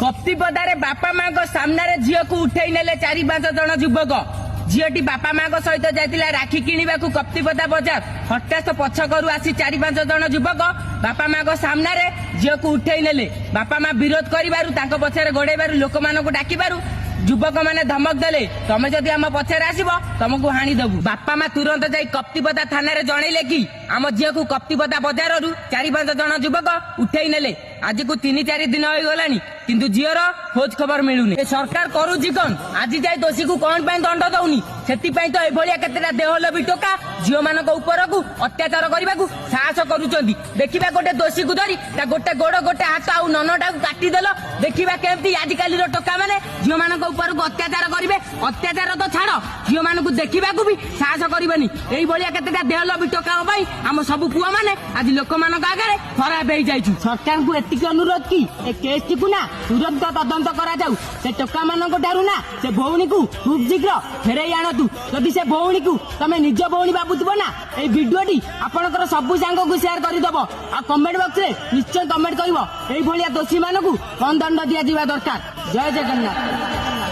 कप्तिपदारे बापा माँ सामने झील को उठे नेले 4-5 जन युवक झीटी बापा माँ सहित जाइला राखी किणवा कप्तिपदा बजार हठात पछकरू आसी 4-5 जन युवक बापा माँ सामने झील को उठे नेले बापा माँ विरोध कर पछरे गोड़ेबार लोक मान डाकिबार युवक मैंने धमक देले तमें जदि आम पछरे आसब तुमको हाणी देबू बापा माँ तुरंत जाई कप्तिपदा थाना जनइले कि आम झील को कप्तिपदा बजार 4-5 जन युवक उठे नेले आज को 3-4 दिन हो गलानी किंतु झीर खोज खबर मिलूनी सरकार करुची कौन आज जाए दोषी को कौन दंड दौनी से तो एभलिया केतेटा देहलोभी टोका झील मान को अत्याचार करने को साहस करुचंदी देखिबा गोटे दोषी को धरी गोटे गोड़ गोटे हाथ आउ ननटा को काटिदेल देखिबा केमती आजिकाली टोका मैंने झील मान को अत्याचार करेंगे अत्याचार तो छाड़ झील मान को देखा भी साहस करनी यही केतेटा देहलोभी टोका आम सब पुआ मैंने आज लोक मान आगे खराब हो जाइए सरकार को एतिक अनुरोध कि केस टी ना तुरंत तदंत करा जाऊ से टोका मान ना से भौणी को खूब शीघ्र फेर आणतु जदि से भौणी को तमें निज भौणी भावुव ना ये भिडियोटी आपंकर सबू सांग को सेयार करदेव आ कमेंट बॉक्स में निश्चय कमेंट कर दोषी मानू कौन दंड दि दरकार। जय जगन्नाथ।